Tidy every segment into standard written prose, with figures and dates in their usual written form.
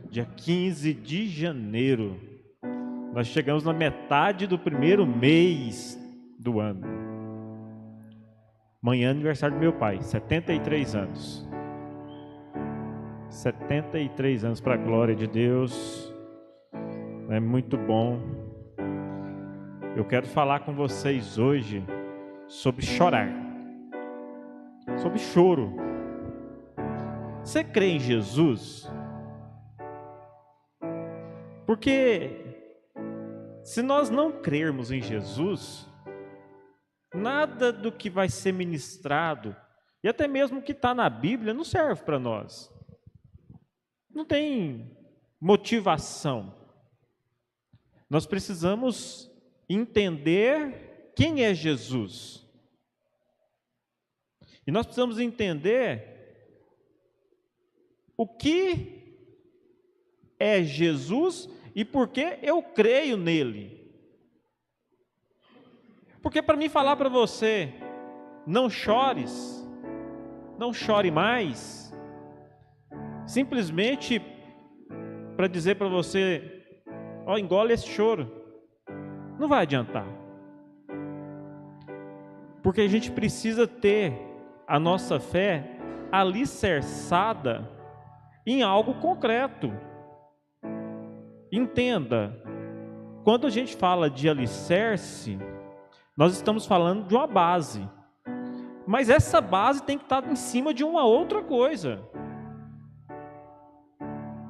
dia 15 de janeiro. Nós chegamos na metade do primeiro mês do ano. Amanhã é aniversário do meu pai, 73 anos. 73 anos para a glória de Deus. É muito bom. Eu quero falar com vocês hoje sobre chorar. Sobre choro. Você crê em Jesus? Porque se nós não crermos em Jesus, nada do que vai ser ministrado, e até mesmo o que está na Bíblia, não serve para nós. Não tem motivação. Nós precisamos entender quem é Jesus. E nós precisamos entender o que é Jesus e por que eu creio nele. Porque para mim falar para você, não chores, não chore mais, simplesmente para dizer para você, ó, engole esse choro, não vai adiantar. Porque a gente precisa ter a nossa fé alicerçada em algo concreto. Entenda, quando a gente fala de alicerce, nós estamos falando de uma base. Mas essa base tem que estar em cima de uma outra coisa,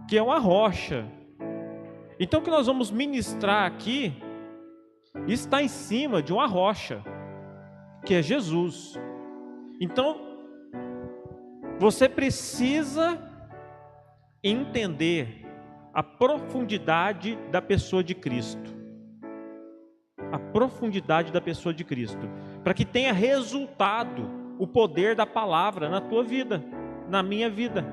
que é uma rocha. Então o que nós vamos ministrar aqui está em cima de uma rocha, que é Jesus. Então, você precisa entender a profundidade da pessoa de Cristo. A profundidade da pessoa de Cristo. Para que tenha resultado o poder da palavra na tua vida, na minha vida.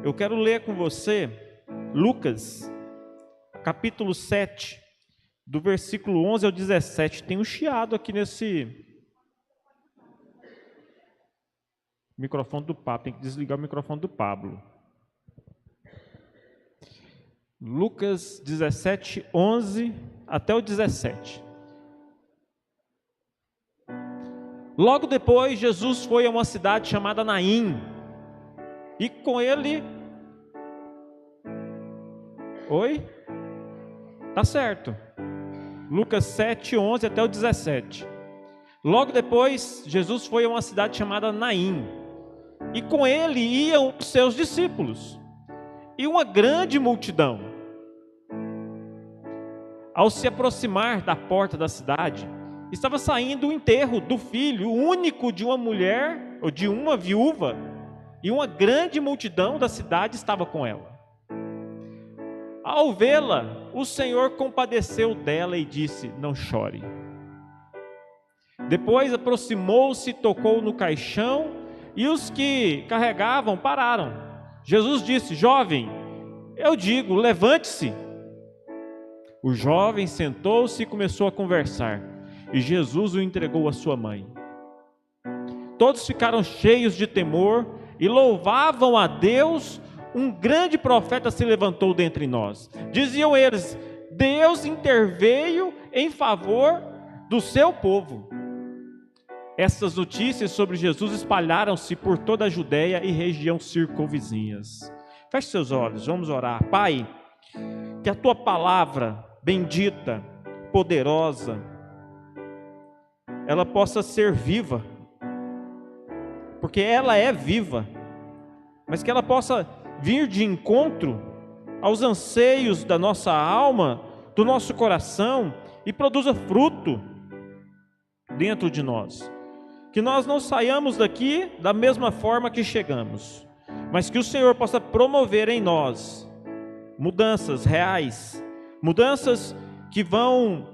Eu quero ler com você Lucas, capítulo 7, do versículo 11 ao 17. Tem um chiado aqui nesse microfone do Pablo. Tem que desligar o microfone do Pablo. Lucas 17, 11 até o 17. Logo depois, Jesus foi a uma cidade chamada Naim. E com ele... Oi? Tá certo. Lucas 7, 11 até o 17. Logo depois, Jesus foi a uma cidade chamada Naim. E com ele iam os seus discípulos. E uma grande multidão. Ao se aproximar da porta da cidade, estava saindo o enterro do filho único de uma mulher, ou de uma viúva, e uma grande multidão da cidade estava com ela. Ao vê-la, o Senhor compadeceu dela e disse: não chore. Depois aproximou-se, tocou no caixão, e os que carregavam pararam. Jesus disse: jovem, eu digo, levante-se. O jovem sentou-se e começou a conversar, e Jesus o entregou à sua mãe. Todos ficaram cheios de temor e louvavam a Deus. Um grande profeta se levantou dentre nós. Diziam eles: Deus interveio em favor do seu povo. Essas notícias sobre Jesus espalharam-se por toda a Judéia e região circunvizinhas. Feche seus olhos, vamos orar. Pai, que a tua palavra bendita, poderosa, ela possa ser viva, porque ela é viva, mas que ela possa vir de encontro aos anseios da nossa alma, do nosso coração, e produza fruto dentro de nós. Que nós não saiamos daqui da mesma forma que chegamos, mas que o Senhor possa promover em nós mudanças reais, mudanças que vão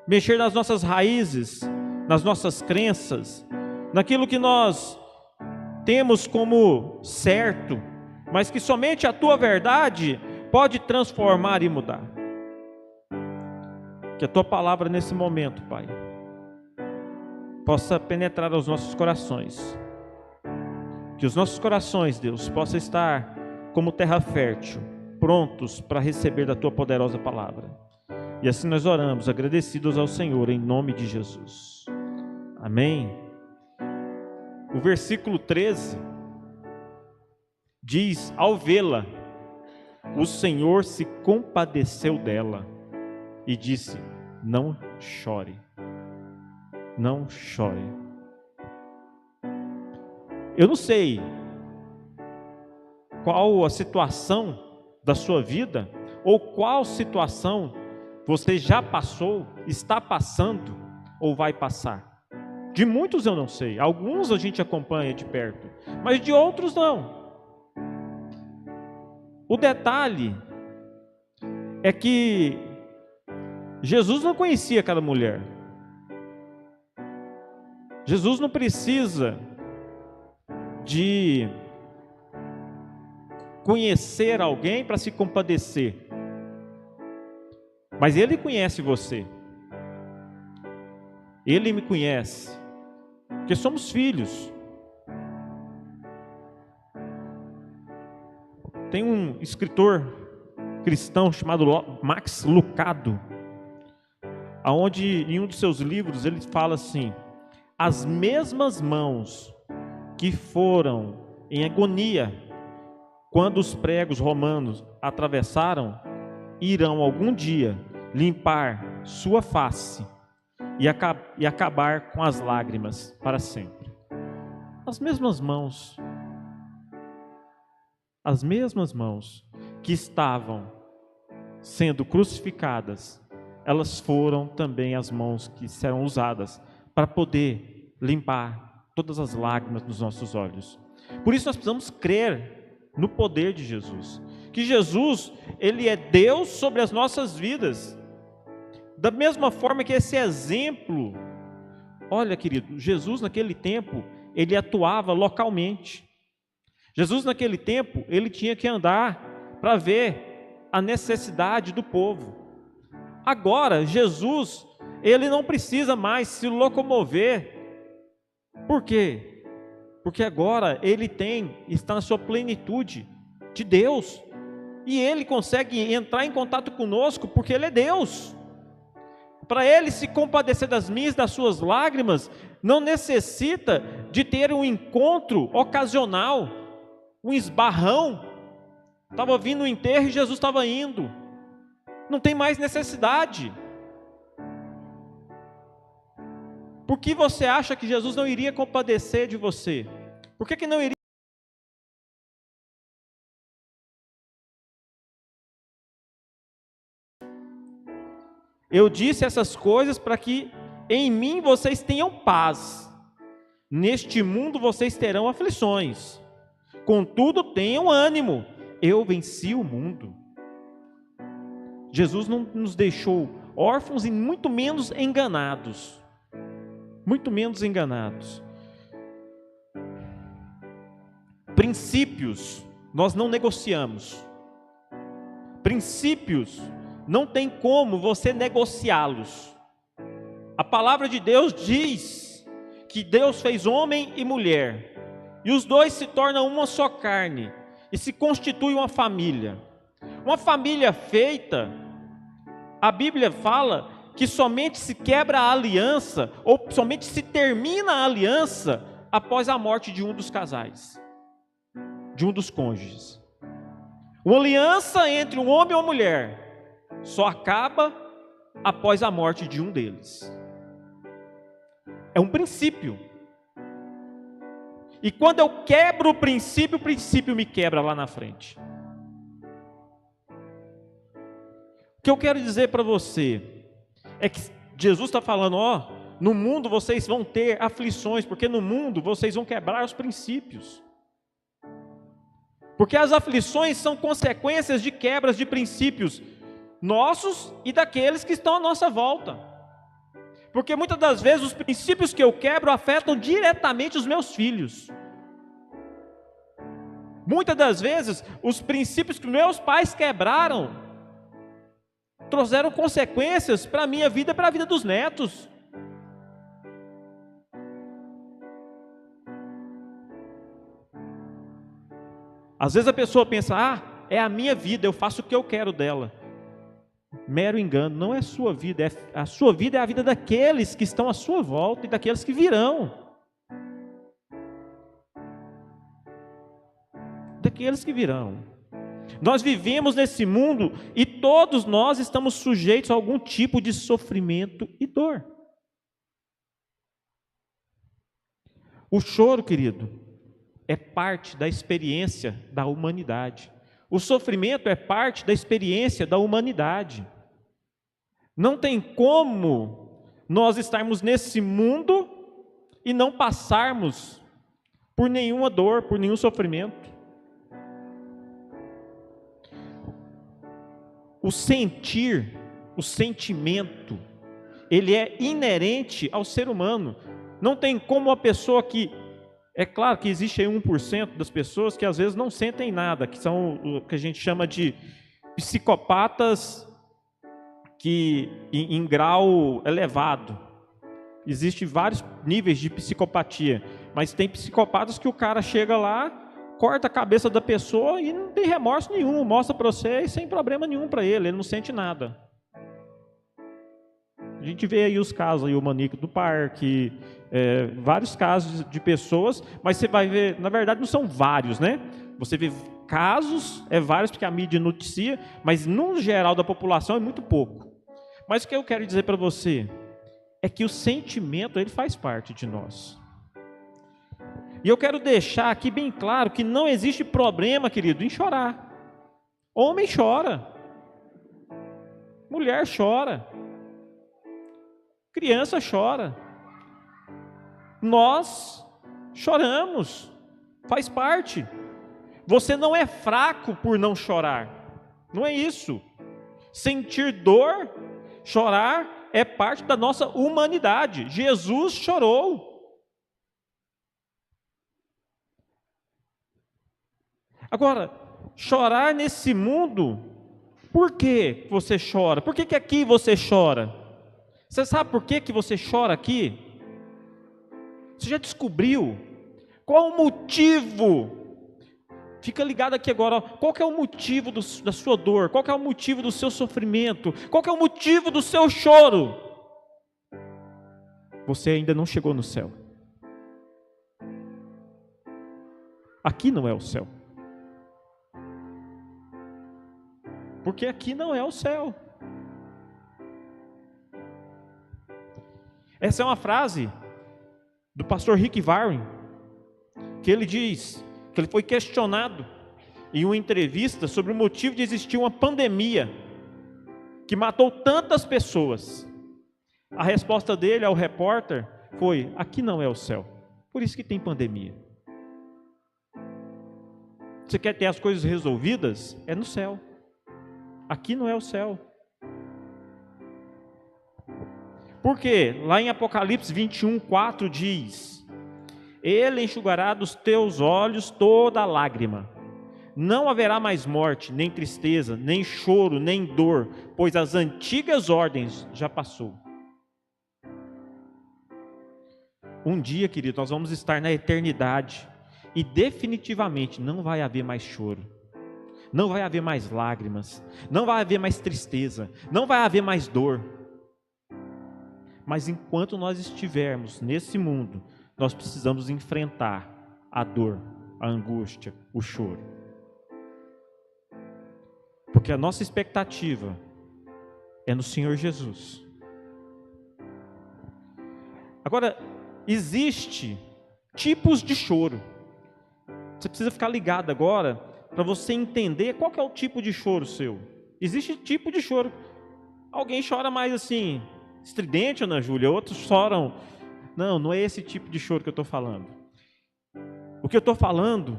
mexer nas nossas raízes, nas nossas crenças, naquilo que nós temos como certo, mas que somente a tua verdade pode transformar e mudar. Que a tua palavra nesse momento, Pai, possa penetrar aos nossos corações, Que os nossos corações, Deus, possam estar como terra fértil, prontos para receber da Tua poderosa palavra. E assim nós oramos, agradecidos ao Senhor, em nome de Jesus. Amém. O versículo 13 diz: ao vê-la, o Senhor se compadeceu dela e disse: não chore, não chore. Eu não sei qual a situação da sua vida, ou qual situação você já passou, está passando ou vai passar. De muitos eu não sei, alguns a gente acompanha de perto, mas de outros não. O detalhe é que Jesus não conhecia aquela mulher. Jesus não precisa de conhecer alguém para se compadecer, mas Ele conhece você. Ele me conhece, porque somos filhos. Tem um escritor cristão chamado Max Lucado, aonde em um dos seus livros ele fala assim: as mesmas mãos que foram em agonia quando os pregos romanos atravessaram, irão algum dia limpar sua face e acabar com as lágrimas para sempre. As mesmas mãos que estavam sendo crucificadas, elas foram também as mãos que serão usadas para poder limpar todas as lágrimas dos nossos olhos. Por isso nós precisamos crer no poder de Jesus, que Jesus, Ele é Deus sobre as nossas vidas, da mesma forma que esse exemplo, olha querido, Jesus naquele tempo, Ele atuava localmente. Jesus naquele tempo, Ele tinha que andar para ver a necessidade do povo. Agora, Jesus, Ele não precisa mais se locomover. Por quê? Porque agora Ele está na sua plenitude de Deus. E Ele consegue entrar em contato conosco porque Ele é Deus. Para Ele se compadecer das minhas, das suas lágrimas, não necessita de ter um encontro ocasional, um esbarrão. Estava vindo o enterro e Jesus estava indo. Não tem mais necessidade. Por que você acha que Jesus não iria compadecer de você? Por que não iria? Eu disse essas coisas para que em mim vocês tenham paz. Neste mundo vocês terão aflições. Contudo, tenham ânimo. Eu venci o mundo. Jesus não nos deixou órfãos e muito menos enganados. Muito menos enganados. Princípios nós não negociamos. Princípios não tem como você negociá-los. A palavra de Deus diz que Deus fez homem e mulher, e os dois se tornam uma só carne, e se constitui uma família. Uma família feita, a Bíblia fala que somente se quebra a aliança, ou somente se termina a aliança, após a morte de um dos casais, de um dos cônjuges. Uma aliança entre um homem e uma mulher só acaba após a morte de um deles. É um princípio. E quando eu quebro o princípio me quebra lá na frente. O que eu quero dizer para você é que Jesus está falando, no mundo vocês vão ter aflições, porque no mundo vocês vão quebrar os princípios. Porque as aflições são consequências de quebras de princípios nossos e daqueles que estão à nossa volta. Porque muitas das vezes os princípios que eu quebro afetam diretamente os meus filhos. Muitas das vezes os princípios que meus pais quebraram trouxeram consequências para a minha vida e para a vida dos netos. Às vezes a pessoa pensa, é a minha vida, eu faço o que eu quero dela. Mero engano, não é sua vida, a sua vida é a vida daqueles que estão à sua volta e daqueles que virão. Daqueles que virão. Nós vivemos nesse mundo e todos nós estamos sujeitos a algum tipo de sofrimento e dor. O choro, querido, é parte da experiência da humanidade. O sofrimento é parte da experiência da humanidade. Não tem como nós estarmos nesse mundo e não passarmos por nenhuma dor, por nenhum sofrimento. O sentir, o sentimento, ele é inerente ao ser humano. Não tem como uma pessoa que... É claro que existe aí 1% das pessoas que às vezes não sentem nada, que são o que a gente chama de psicopatas que em grau elevado. Existem vários níveis de psicopatia, mas tem psicopatas que o cara chega lá, corta a cabeça da pessoa e não tem remorso nenhum, mostra para você e sem problema nenhum para ele não sente nada. A gente vê aí os casos, aí, o maníaco do parque, vários casos de pessoas, mas você vai ver, na verdade não são vários, né? Você vê casos, vários porque a mídia noticia, mas no geral da população é muito pouco. Mas o que eu quero dizer para você é que o sentimento, ele faz parte de nós. E eu quero deixar aqui bem claro que não existe problema, querido, em chorar. Homem chora, mulher chora, criança chora, nós choramos, faz parte. Você não é fraco por não chorar, não é isso. Sentir dor, chorar é parte da nossa humanidade. Jesus chorou. Agora, chorar nesse mundo, por que você chora? Por que aqui você chora? Você sabe por que você chora aqui? Você já descobriu? Qual o motivo? Fica ligado aqui agora, qual que é o motivo da sua dor? Qual que é o motivo do seu sofrimento? Qual que é o motivo do seu choro? Você ainda não chegou no céu. Aqui não é o céu. Porque aqui não é o céu. Essa é uma frase do pastor Rick Warren, que ele diz que ele foi questionado em uma entrevista sobre o motivo de existir uma pandemia que matou tantas pessoas. A resposta dele ao repórter foi: aqui não é o céu, por isso que tem pandemia. Você quer ter as coisas resolvidas? É no céu. Aqui não é o céu. Por quê? Lá em Apocalipse 21:4 diz: Ele enxugará dos teus olhos toda lágrima. Não haverá mais morte, nem tristeza, nem choro, nem dor, pois as antigas ordens já passou. Um dia, querido, nós vamos estar na eternidade e definitivamente não vai haver mais choro. Não vai haver mais lágrimas, não vai haver mais tristeza, não vai haver mais dor. Mas enquanto nós estivermos nesse mundo, nós precisamos enfrentar a dor, a angústia, o choro. Porque a nossa expectativa é no Senhor Jesus. Agora, existe tipos de choro. Você precisa ficar ligado agora para você entender qual que é o tipo de choro seu. Existe tipo de choro. Alguém chora mais assim, estridente, Ana Júlia, outros choram. Não é esse tipo de choro que eu estou falando. O que eu estou falando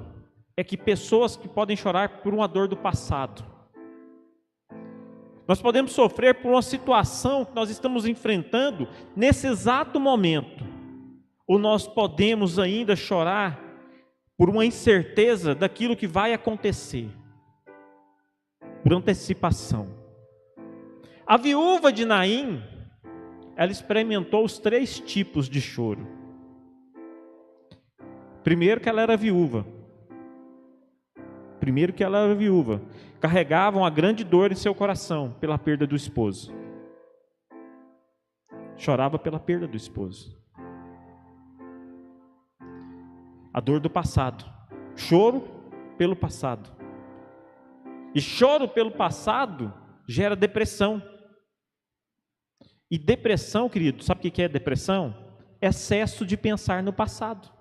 é que pessoas que podem chorar por uma dor do passado. Nós podemos sofrer por uma situação que nós estamos enfrentando nesse exato momento. Ou nós podemos ainda chorar por uma incerteza daquilo que vai acontecer, por antecipação. A viúva de Naim, ela experimentou os 3 tipos de choro. Primeiro, que ela era viúva. Primeiro que ela era viúva, carregava uma grande dor em seu coração pela perda do esposo. Chorava pela perda do esposo. A dor do passado. Choro pelo passado. E choro pelo passado gera depressão. E depressão, querido, sabe o que é depressão? Excesso de pensar no passado.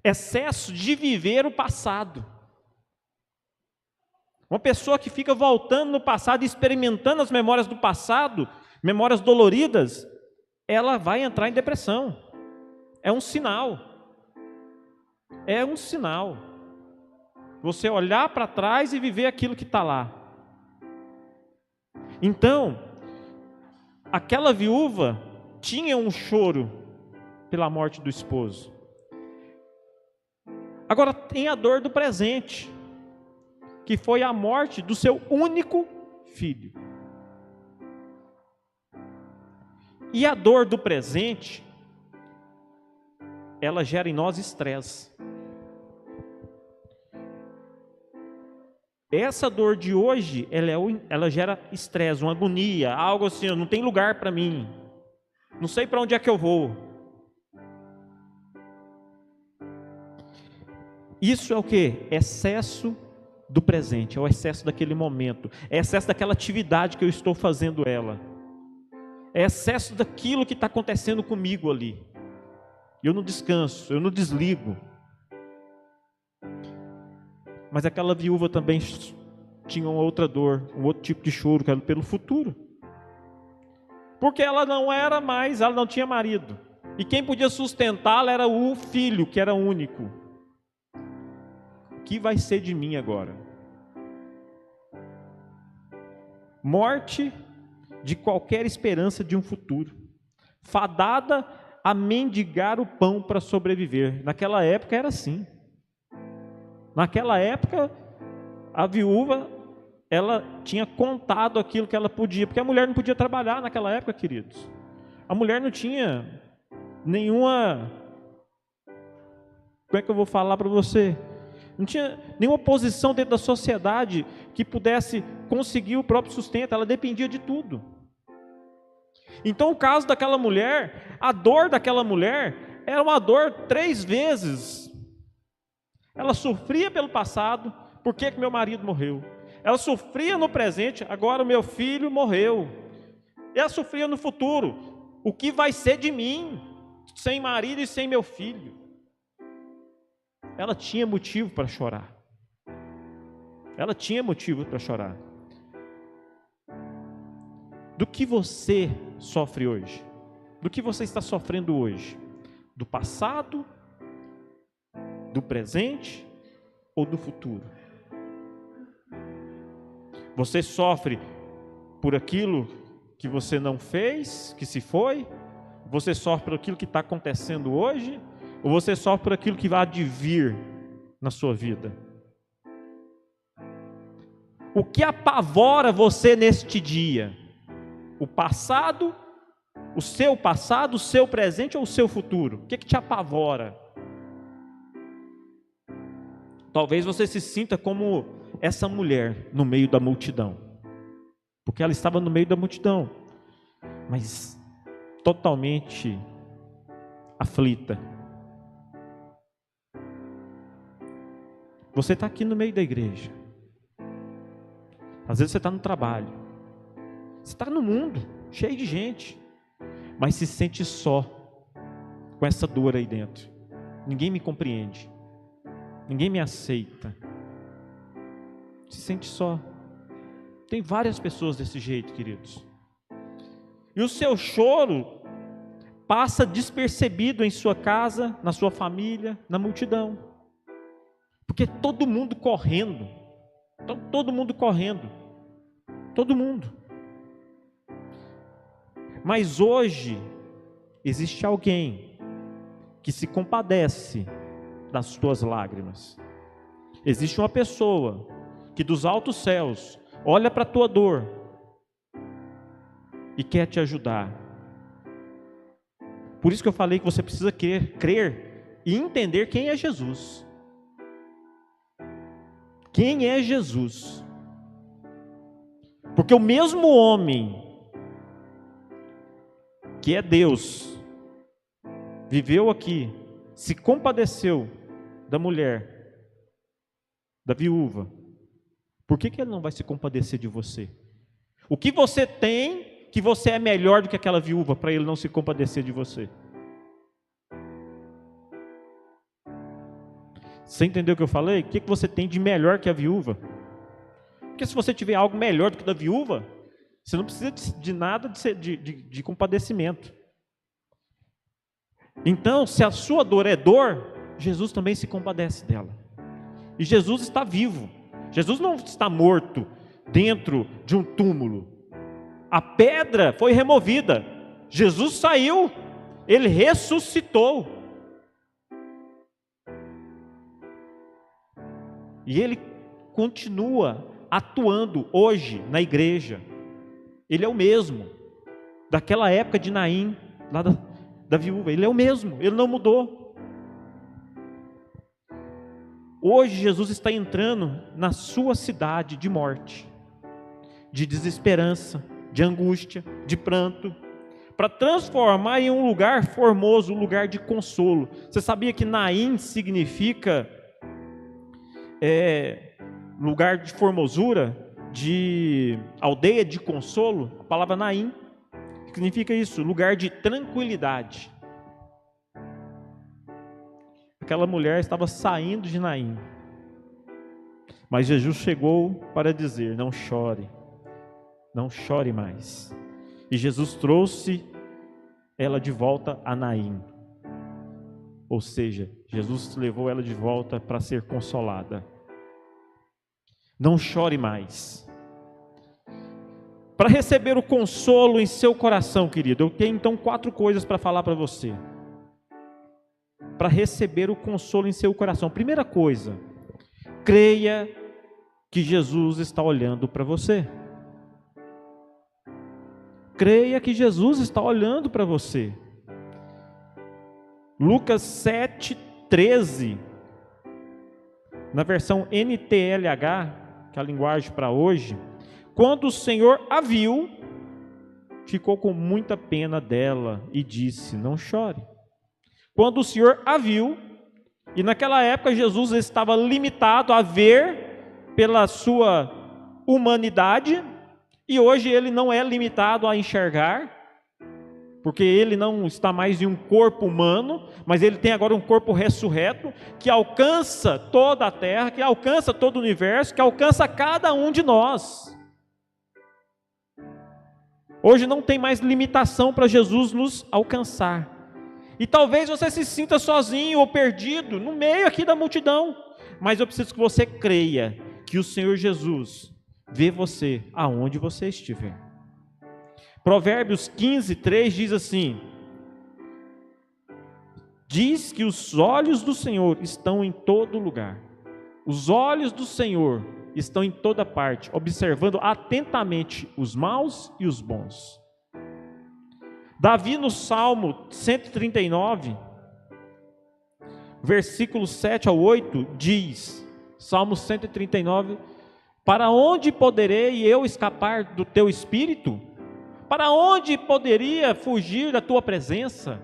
Excesso de viver o passado. Uma pessoa que fica voltando no passado, experimentando as memórias do passado, memórias doloridas, ela vai entrar em depressão. É um sinal. É um sinal. Você olhar para trás e viver aquilo que está lá. Então, aquela viúva tinha um choro pela morte do esposo. Agora tem a dor do presente, que foi a morte do seu único filho. E a dor do presente, ela gera em nós estresse. Essa dor de hoje, ela gera estresse, uma agonia, algo assim, não tem lugar para mim, não sei para onde é que eu vou. Isso é o quê? Excesso do presente, é o excesso daquele momento, é excesso daquela atividade que eu estou fazendo ela, é excesso daquilo que está acontecendo comigo ali. Eu não descanso, eu não desligo. Mas aquela viúva também tinha uma outra dor, um outro tipo de choro, que era pelo futuro. Porque ela não era mais, ela não tinha marido. E quem podia sustentá-la era o filho, que era único. O que vai ser de mim agora? Morte de qualquer esperança de um futuro. Fadada a mendigar o pão para sobreviver. Naquela época era assim. Naquela época, a viúva, ela tinha contado aquilo que ela podia, porque a mulher não podia trabalhar naquela época, queridos. A mulher não tinha nenhuma, como é que eu vou falar para você? Não tinha nenhuma posição dentro da sociedade que pudesse conseguir o próprio sustento, ela dependia de tudo. Então o caso daquela mulher, a dor daquela mulher, era uma dor 3 vezes. Ela sofria pelo passado, por que meu marido morreu? Ela sofria no presente, agora o meu filho morreu. Ela sofria no futuro, o que vai ser de mim, sem marido e sem meu filho? Ela tinha motivo para chorar. Ela tinha motivo para chorar. Do que você sofre hoje? Do que você está sofrendo hoje? Do passado? Do presente ou do futuro? Você sofre por aquilo que você não fez, que se foi? Você sofre por aquilo que está acontecendo hoje? Ou você sofre por aquilo que vai advir na sua vida? O que apavora você neste dia? O passado, o seu presente ou o seu futuro? O que te apavora? Talvez você se sinta como essa mulher no meio da multidão, porque ela estava no meio da multidão, mas totalmente aflita. Você está aqui no meio da igreja, às vezes você está no trabalho, você está no mundo, cheio de gente, mas se sente só, com essa dor aí dentro. Ninguém me compreende, ninguém me aceita, se sente só. Tem várias pessoas desse jeito, queridos. E o seu choro passa despercebido em sua casa, na sua família, na multidão. Porque todo mundo correndo. Todo mundo correndo. Todo mundo. Mas hoje existe alguém que se compadece das tuas lágrimas. Existe uma pessoa que dos altos céus olha para a tua dor e quer te ajudar. Por isso que eu falei que você precisa crer e entender quem é Jesus. quem é Jesus. Porque o mesmo homem que é Deus, viveu aqui, se compadeceu da mulher, da viúva, por que ele não vai se compadecer de você? O que você tem que você é melhor do que aquela viúva para ele não se compadecer de você? Você entendeu o que eu falei? O que você tem de melhor que a viúva? Porque se você tiver algo melhor do que a da viúva, você não precisa de nada de compadecimento. Então, se a sua dor é dor, Jesus também se compadece dela. E Jesus está vivo. Jesus não está morto dentro de um túmulo. A pedra foi removida. Jesus saiu. Ele ressuscitou. E ele continua atuando hoje na igreja. Ele é o mesmo. Daquela época de Naim, lá da viúva. Ele é o mesmo, ele não mudou. Hoje Jesus está entrando na sua cidade de morte, de desesperança, de angústia, de pranto, para transformar em um lugar formoso, um lugar de consolo. Você sabia que Naim significa lugar de formosura, de aldeia de consolo? A palavra Naim significa isso, lugar de tranquilidade. Aquela mulher estava saindo de Naim, mas Jesus chegou para dizer: não chore, não chore mais. E Jesus trouxe ela de volta a Naim, ou seja, Jesus levou ela de volta para ser consolada. Não chore mais. Para receber o consolo em seu coração, querido, eu tenho então 4 coisas para falar para você. Para receber o consolo em seu coração. Primeira coisa, creia que Jesus está olhando para você. Creia que Jesus está olhando para você. Lucas 7:13, na versão NTLH, que é a linguagem para hoje, quando o Senhor a viu, ficou com muita pena dela e disse: não chore. Quando o Senhor a viu, e naquela época Jesus estava limitado a ver pela sua humanidade, e hoje ele não é limitado a enxergar, porque ele não está mais em um corpo humano, mas ele tem agora um corpo ressurreto, que alcança toda a terra, que alcança todo o universo, que alcança cada um de nós. Hoje não tem mais limitação para Jesus nos alcançar. E talvez você se sinta sozinho ou perdido no meio aqui da multidão, mas eu preciso que você creia que o Senhor Jesus vê você aonde você estiver. Provérbios 15:3 diz assim: diz que os olhos do Senhor estão em todo lugar. Os olhos do Senhor estão em toda parte, observando atentamente os maus e os bons. Davi, no Salmo 139, versículos 7-8, diz, Salmo 139, para onde poderei eu escapar do teu espírito? Para onde poderia fugir da tua presença?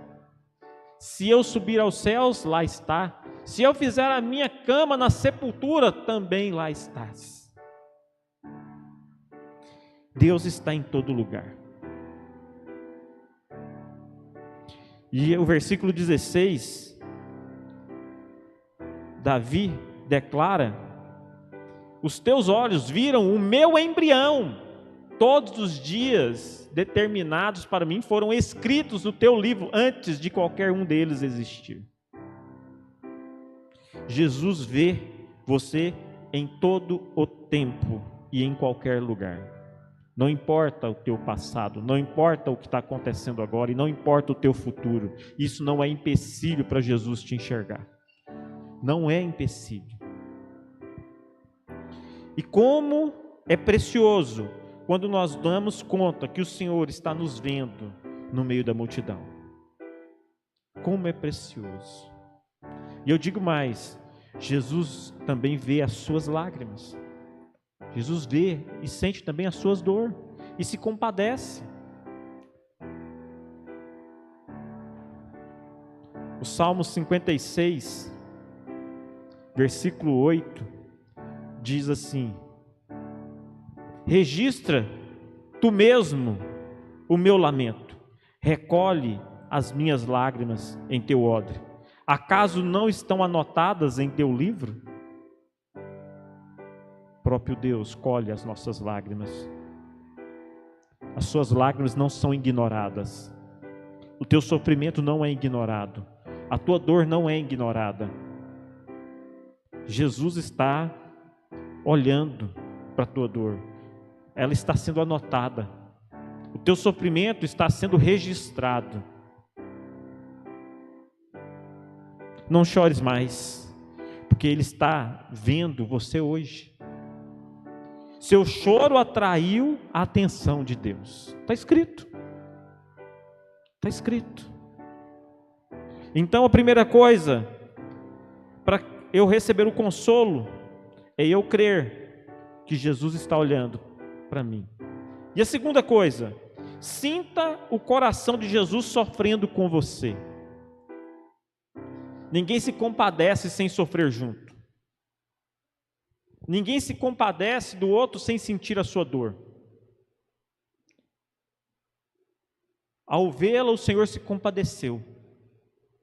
Se eu subir aos céus, lá está. Se eu fizer a minha cama na sepultura, também lá estás. Deus está em todo lugar. E o versículo 16, Davi declara: os teus olhos viram o meu embrião, todos os dias determinados para mim foram escritos no teu livro, antes de qualquer um deles existir. Jesus vê você em todo o tempo e em qualquer lugar. Não importa o teu passado, não importa o que está acontecendo agora e não importa o teu futuro. Isso não é empecilho para Jesus te enxergar. Não é empecilho. E como é precioso quando nós damos conta que o Senhor está nos vendo no meio da multidão. Como é precioso. E eu digo mais, Jesus também vê as suas lágrimas. Jesus vê e sente também as suas dores e se compadece. O Salmo 56, versículo 8, diz assim: registra tu mesmo o meu lamento, recolhe as minhas lágrimas em teu odre. Acaso não estão anotadas em teu livro? Próprio Deus colhe as nossas lágrimas. As suas lágrimas não são ignoradas. O teu sofrimento não é ignorado. A tua dor não é ignorada. Jesus está olhando para a tua dor. Ela está sendo anotada. O teu sofrimento está sendo registrado. Não chores mais, porque Ele está vendo você hoje. Seu choro atraiu a atenção de Deus. Está escrito. Está escrito. Então a primeira coisa, para eu receber o consolo, é eu crer que Jesus está olhando para mim. E a segunda coisa, sinta o coração de Jesus sofrendo com você. Ninguém se compadece sem sofrer junto. Ninguém se compadece do outro sem sentir a sua dor. Ao vê-la, o Senhor se compadeceu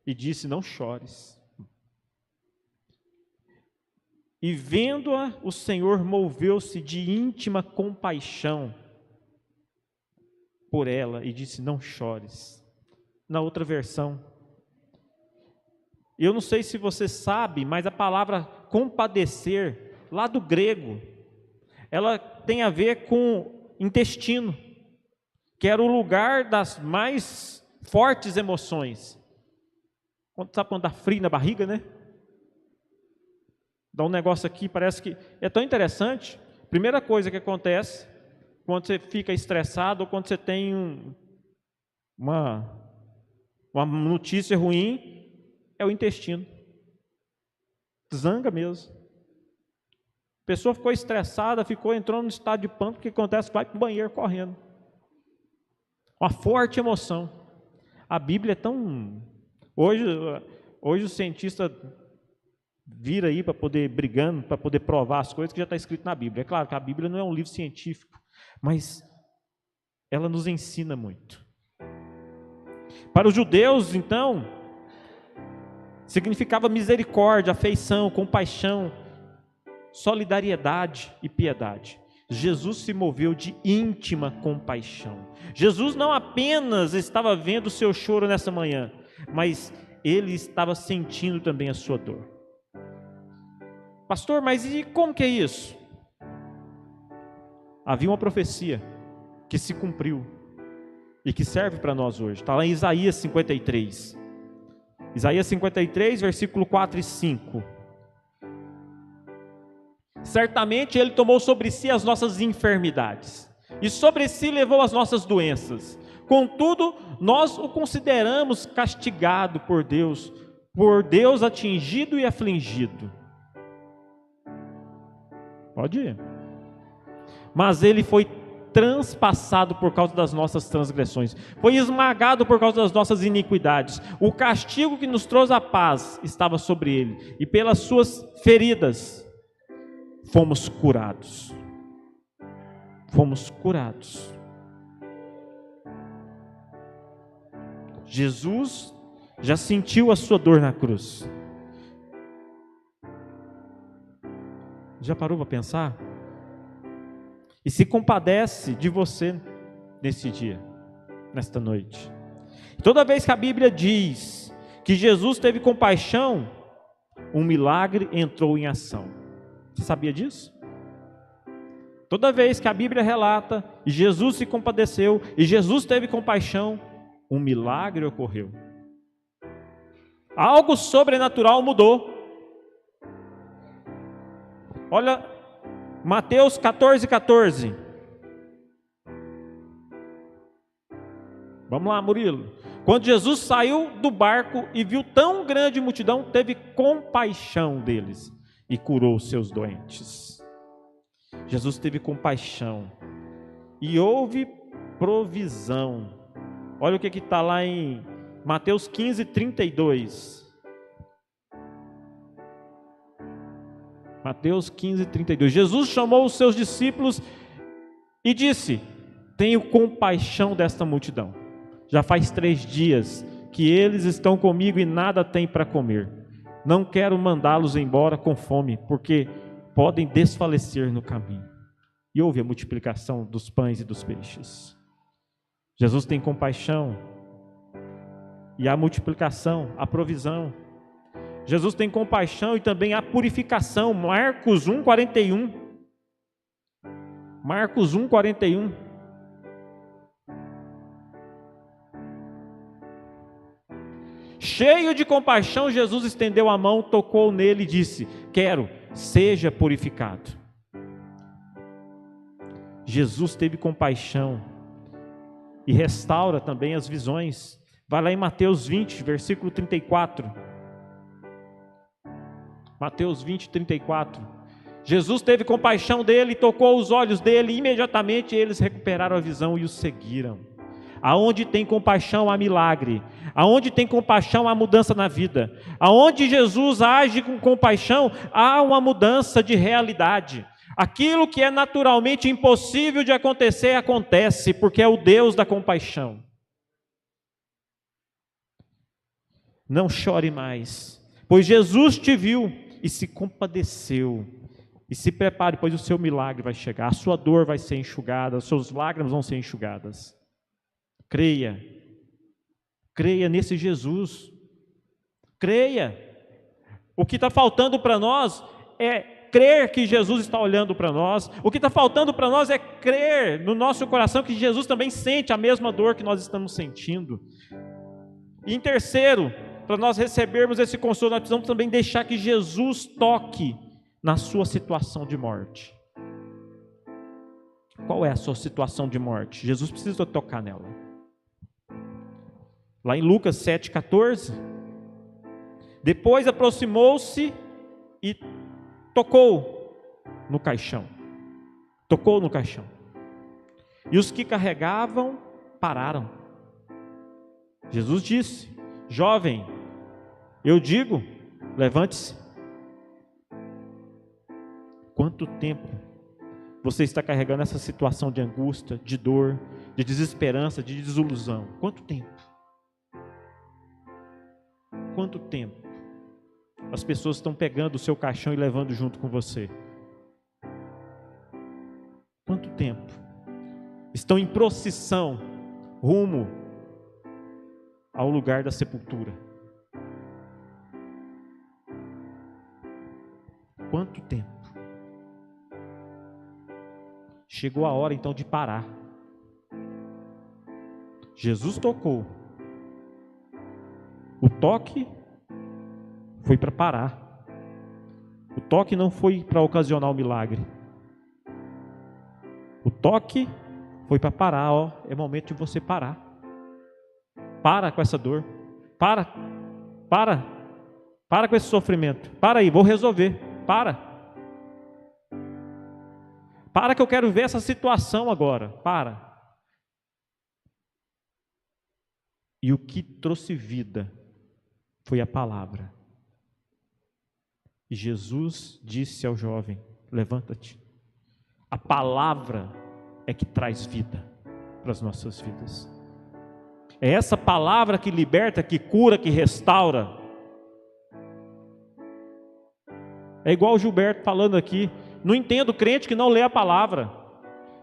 e disse: não chores. E vendo-a, o Senhor moveu-se de íntima compaixão por ela e disse: não chores. Na outra versão, eu não sei se você sabe, mas a palavra compadecer, lá do grego, ela tem a ver com intestino, que era o lugar das mais fortes emoções. Sabe quando dá frio na barriga, né? Dá um negócio aqui, parece que é tão interessante. Primeira coisa que acontece quando você fica estressado ou quando você tem uma notícia ruim, é o intestino. Zanga mesmo. A pessoa ficou estressada, entrou no estado de pânico, o que acontece? Vai para o banheiro correndo. Uma forte emoção. A Bíblia é tão... Hoje o cientista vira aí para poder brigando, para poder provar as coisas que já está escrito na Bíblia. É claro que a Bíblia não é um livro científico, mas ela nos ensina muito. Para os judeus, então, significava misericórdia, afeição, compaixão, solidariedade e piedade. Jesus se moveu de íntima compaixão. Jesus não apenas estava vendo o seu choro nessa manhã, mas Ele estava sentindo também a sua dor. Pastor, mas e como que é isso? Havia uma profecia que se cumpriu e que serve para nós hoje. Está lá em Isaías 53. Isaías 53, versículo 4 e 5. Certamente Ele tomou sobre si as nossas enfermidades, e sobre si levou as nossas doenças. Contudo, nós o consideramos castigado por Deus atingido e afligido. Pode ir. Mas Ele foi transpassado por causa das nossas transgressões, foi esmagado por causa das nossas iniquidades. O castigo que nos trouxe a paz estava sobre Ele, e pelas suas feridas fomos curados. Fomos curados. Jesus já sentiu a sua dor na cruz. Já parou para pensar? E se compadece de você nesse dia, nesta noite. Toda vez que a Bíblia diz que Jesus teve compaixão, um milagre entrou em ação. Você sabia disso? Toda vez que a Bíblia relata e Jesus se compadeceu e Jesus teve compaixão, um milagre ocorreu. Algo sobrenatural mudou. Olha, Mateus 14:14. Vamos lá, Murilo. Quando Jesus saiu do barco e viu tão grande multidão, teve compaixão deles e curou os seus doentes. Jesus teve compaixão e houve provisão. Olha o que está lá em Mateus 15, 32. Mateus 15, 32. Jesus chamou os seus discípulos e disse: tenho compaixão desta multidão. Já faz 3 dias que eles estão comigo e nada têm para comer. Não quero mandá-los embora com fome, porque podem desfalecer no caminho. E houve a multiplicação dos pães e dos peixes. Jesus tem compaixão. E a multiplicação, a provisão. Jesus tem compaixão e também a purificação. Marcos 1, 41. Marcos 1, 41. Cheio de compaixão, Jesus estendeu a mão, tocou nele e disse: quero, seja purificado. Jesus teve compaixão e restaura também as visões. Vai lá em Mateus 20, versículo 34. Mateus 20, 34. Jesus teve compaixão dele, tocou os olhos dele, e imediatamente eles recuperaram a visão e o seguiram. Aonde tem compaixão há milagre. Aonde tem compaixão há mudança na vida. Aonde Jesus age com compaixão, há uma mudança de realidade. Aquilo que é naturalmente impossível de acontecer, acontece, porque é o Deus da compaixão. Não chore mais, pois Jesus te viu e se compadeceu. E se prepare, pois o seu milagre vai chegar, a sua dor vai ser enxugada, as suas lágrimas vão ser enxugadas. Creia, creia nesse Jesus, creia. O que está faltando para nós é crer que Jesus está olhando para nós. O que está faltando para nós é crer no nosso coração que Jesus também sente a mesma dor que nós estamos sentindo. E em terceiro, para nós recebermos esse consolo, nós precisamos também deixar que Jesus toque na sua situação de morte. Qual é a sua situação de morte? Jesus precisa tocar nela. Lá em Lucas 7,14, depois aproximou-se e tocou no caixão. Tocou no caixão. E os que carregavam pararam. Jesus disse: jovem, eu digo, levante-se. Quanto tempo você está carregando essa situação de angústia, de dor, de desesperança, de desilusão? Quanto tempo? Quanto tempo as pessoas estão pegando o seu caixão e levando junto com você? Quanto tempo estão em procissão rumo ao lugar da sepultura? Quanto tempo? Chegou a hora então de parar. Jesus tocou. O toque foi para parar. O toque não foi para ocasionar o milagre. O toque foi para parar. É momento de você parar. Para com essa dor. Para com esse sofrimento. Para aí, vou resolver. Para que eu quero ver essa situação agora. Para. E o que trouxe vida foi a palavra. E Jesus disse ao jovem: levanta-te. A palavra é que traz vida para as nossas vidas. É essa palavra que liberta, que cura, que restaura. É igual o Gilberto falando aqui. Não entendo crente que não lê a palavra.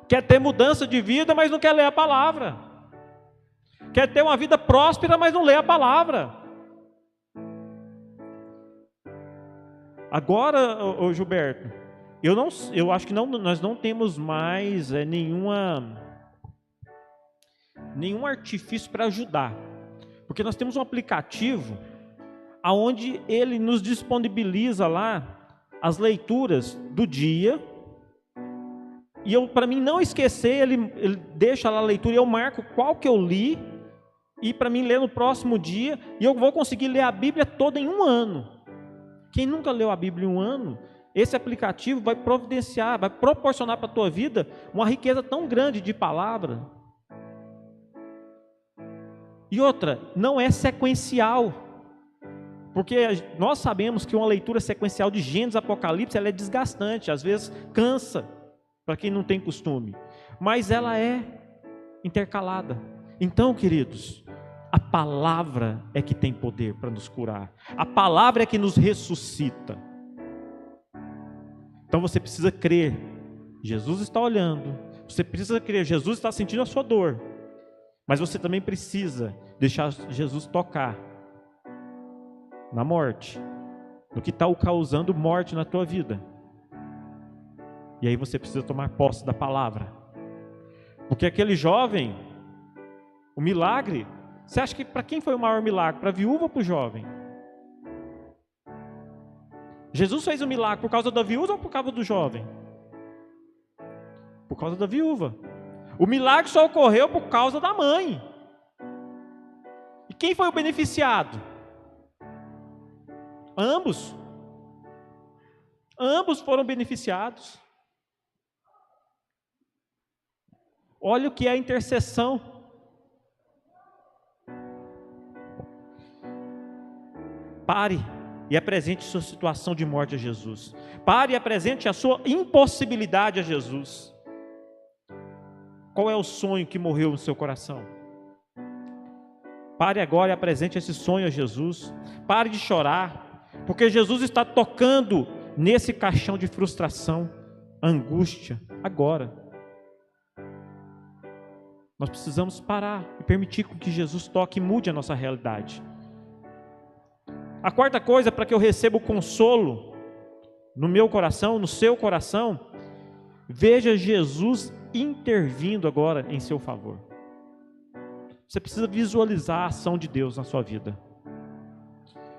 Quer ter mudança de vida, mas não quer ler a palavra. Quer ter uma vida próspera, mas não lê a palavra. Agora, ô Gilberto, eu acho que nós não temos mais nenhum artifício para ajudar. Porque nós temos um aplicativo onde ele nos disponibiliza lá as leituras do dia, e para mim não esquecer, ele deixa lá a leitura e eu marco qual que eu li e para mim ler no próximo dia, e eu vou conseguir ler a Bíblia toda em um ano. Quem nunca leu a Bíblia em um ano, esse aplicativo vai providenciar, vai proporcionar para a tua vida uma riqueza tão grande de palavra. E outra, não é sequencial, porque nós sabemos que uma leitura sequencial de Gênesis e Apocalipse, ela é desgastante, às vezes cansa, para quem não tem costume, mas ela é intercalada. Então, queridos, a palavra é que tem poder para nos curar, a palavra é que nos ressuscita. Então você precisa crer, Jesus está olhando, você precisa crer, Jesus está sentindo a sua dor, mas você também precisa deixar Jesus tocar na morte, no que está causando morte na tua vida. E aí você precisa tomar posse da palavra, porque aquele jovem, o milagre, você acha que para quem foi o maior milagre? Para a viúva ou para o jovem? Jesus fez o milagre por causa da viúva ou por causa do jovem? Por causa da viúva. O milagre só ocorreu por causa da mãe. E quem foi o beneficiado? Ambos. Ambos foram beneficiados. Olha o que é a intercessão. Pare e apresente sua situação de morte a Jesus. Pare e apresente a sua impossibilidade a Jesus. Qual é o sonho que morreu no seu coração? Pare agora e apresente esse sonho a Jesus. Pare de chorar, porque Jesus está tocando nesse caixão de frustração, angústia, agora. Nós precisamos parar e permitir que Jesus toque e mude a nossa realidade. A quarta coisa, para que eu receba o consolo no meu coração, no seu coração, veja Jesus intervindo agora em seu favor. Você precisa visualizar a ação de Deus na sua vida.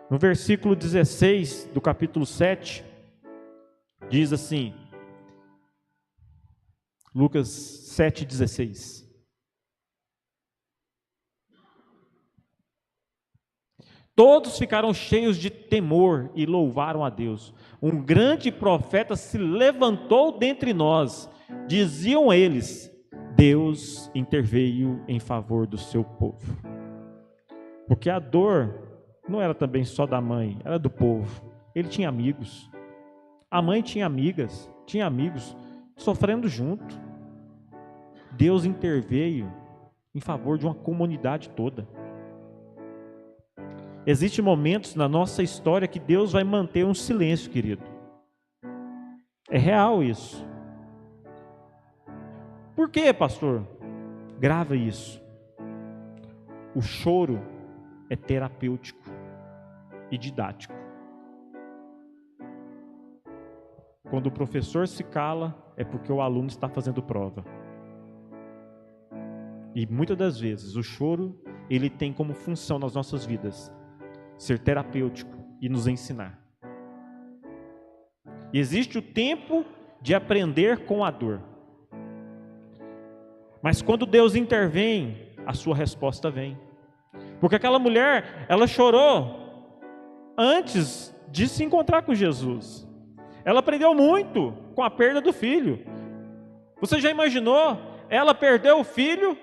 No versículo 16 do capítulo 7, diz assim, Lucas 7,16. Todos ficaram cheios de temor e louvaram a Deus. Um grande profeta se levantou dentre nós. Diziam eles, Deus interveio em favor do seu povo. Porque a dor não era também só da mãe, era do povo. Ele tinha amigos. A mãe tinha amigas, tinha amigos, sofrendo junto. Deus interveio em favor de uma comunidade toda. Existem momentos na nossa história que Deus vai manter um silêncio, querido. É real isso. Por quê, pastor? Grava isso. O choro é terapêutico e didático. Quando o professor se cala, é porque o aluno está fazendo prova. E muitas das vezes o choro, ele tem como função nas nossas vidas ser terapêutico e nos ensinar. Existe o tempo de aprender com a dor. Mas quando Deus intervém, a sua resposta vem. Porque aquela mulher, ela chorou antes de se encontrar com Jesus. Ela aprendeu muito com a perda do filho. Você já imaginou? Ela perdeu o filho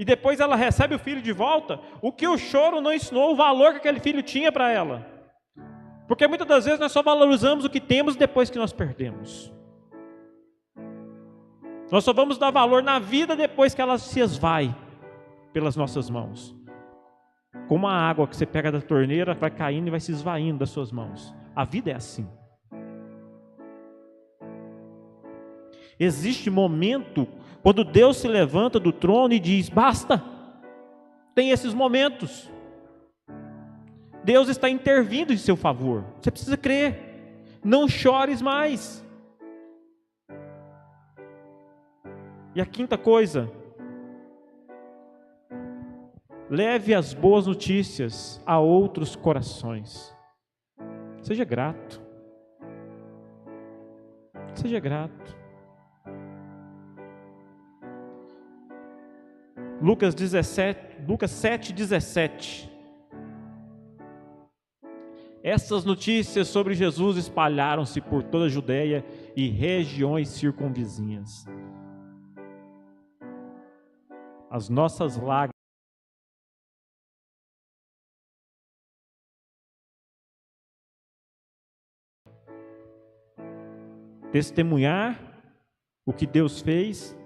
e depois ela recebe o filho de volta. O que o choro não ensinou, o valor que aquele filho tinha para ela. Porque muitas das vezes nós só valorizamos o que temos depois que nós perdemos. Nós só vamos dar valor na vida depois que ela se esvai pelas nossas mãos. Como a água que você pega da torneira, vai caindo e vai se esvaindo das suas mãos. A vida é assim. Existe momento quando Deus se levanta do trono e diz, basta. Tem esses momentos. Deus está intervindo em seu favor. Você precisa crer. Não chores mais. E a quinta coisa, leve as boas notícias a outros corações. Seja grato. Seja grato. Lucas 7:17. Essas notícias sobre Jesus espalharam-se por toda a Judeia e regiões circunvizinhas. As nossas lágrimas testemunhar o que Deus fez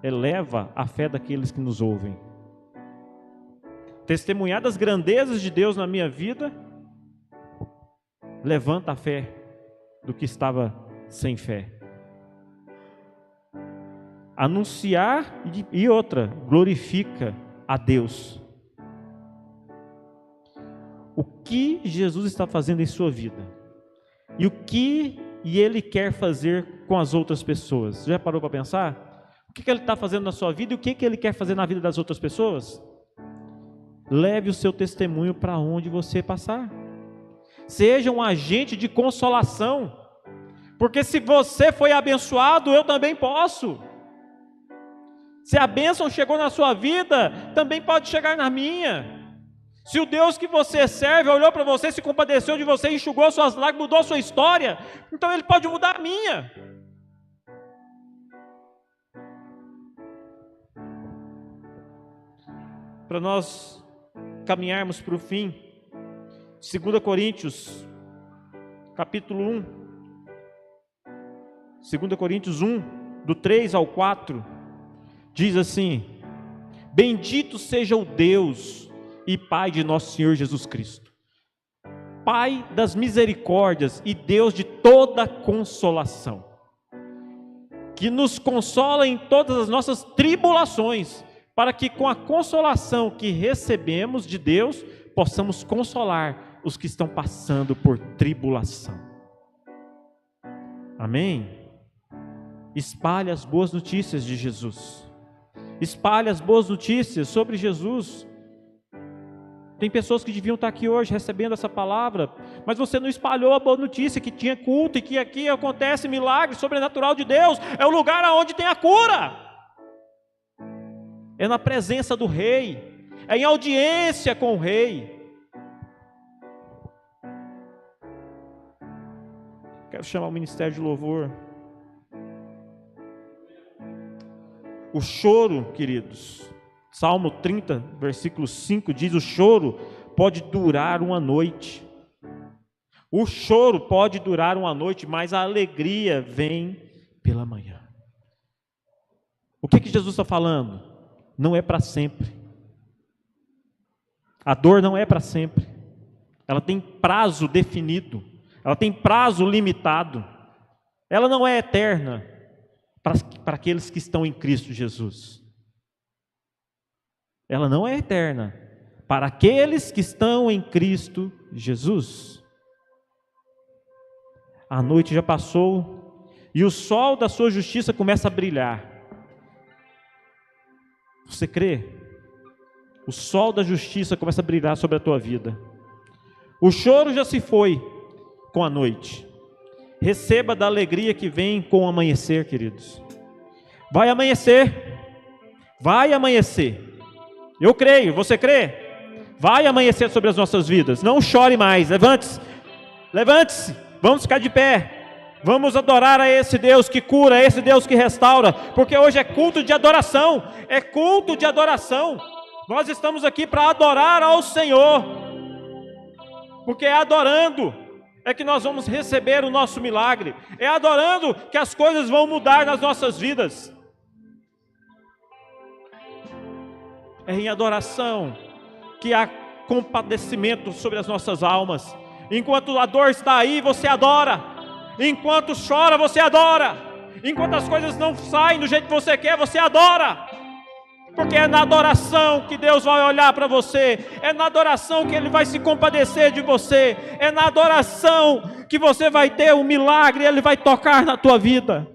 eleva a fé daqueles que nos ouvem. Testemunhar das grandezas de Deus na minha vida levanta a fé do que estava sem fé. Anunciar e outra, glorifica a Deus. O que Jesus está fazendo em sua vida? E o que Ele quer fazer com as outras pessoas? Já parou para pensar? O que Ele está fazendo na sua vida e o que Ele quer fazer na vida das outras pessoas? Leve o seu testemunho para onde você passar. Seja um agente de consolação. Porque se você foi abençoado, eu também posso. Se a bênção chegou na sua vida, também pode chegar na minha. Se o Deus que você serve olhou para você, se compadeceu de você, enxugou suas lágrimas, mudou a sua história, então Ele pode mudar a minha. Para nós caminharmos para o fim, 2 Coríntios, capítulo 1, 2 Coríntios 1, do 3 ao 4, diz assim: bendito seja o Deus e Pai de nosso Senhor Jesus Cristo, Pai das misericórdias e Deus de toda consolação, que nos consola em todas as nossas tribulações, para que com a consolação que recebemos de Deus, possamos consolar os que estão passando por tribulação. Amém? Espalhe as boas notícias de Jesus. Espalhe as boas notícias sobre Jesus. Tem pessoas que deviam estar aqui hoje recebendo essa palavra, mas você não espalhou a boa notícia que tinha culto e que aqui acontece milagre sobrenatural de Deus. É o lugar onde tem a cura. É na presença do rei, é em audiência com o rei. Quero chamar o ministério de louvor. O choro, queridos, Salmo 30, versículo 5 diz: o choro pode durar uma noite. O choro pode durar uma noite, mas a alegria vem pela manhã. O que Jesus está falando? Não é para sempre. A dor não é para sempre. Ela tem prazo definido. Ela tem prazo limitado. Ela não é eterna para aqueles que estão em Cristo Jesus. Ela não é eterna para aqueles que estão em Cristo Jesus. A noite já passou e o sol da sua justiça começa a brilhar. Você crê? O sol da justiça começa a brilhar sobre a tua vida. O choro já se foi com a noite. Receba da alegria que vem com o amanhecer, queridos. Vai amanhecer. Vai amanhecer. Eu creio, você crê? Vai amanhecer sobre as nossas vidas. Não chore mais. Levante-se. Levante-se. Vamos ficar de pé. Vamos adorar a esse Deus que cura, a esse Deus que restaura, porque hoje é culto de adoração, é culto de adoração. Nós estamos aqui para adorar ao Senhor, porque é adorando é que nós vamos receber o nosso milagre, é adorando que as coisas vão mudar nas nossas vidas. É em adoração que há compadecimento sobre as nossas almas. Enquanto a dor está aí, você adora. Enquanto chora, você adora. Enquanto as coisas não saem do jeito que você quer, você adora. Porque é na adoração que Deus vai olhar para você. É na adoração que Ele vai se compadecer de você. É na adoração que você vai ter um milagre e Ele vai tocar na tua vida.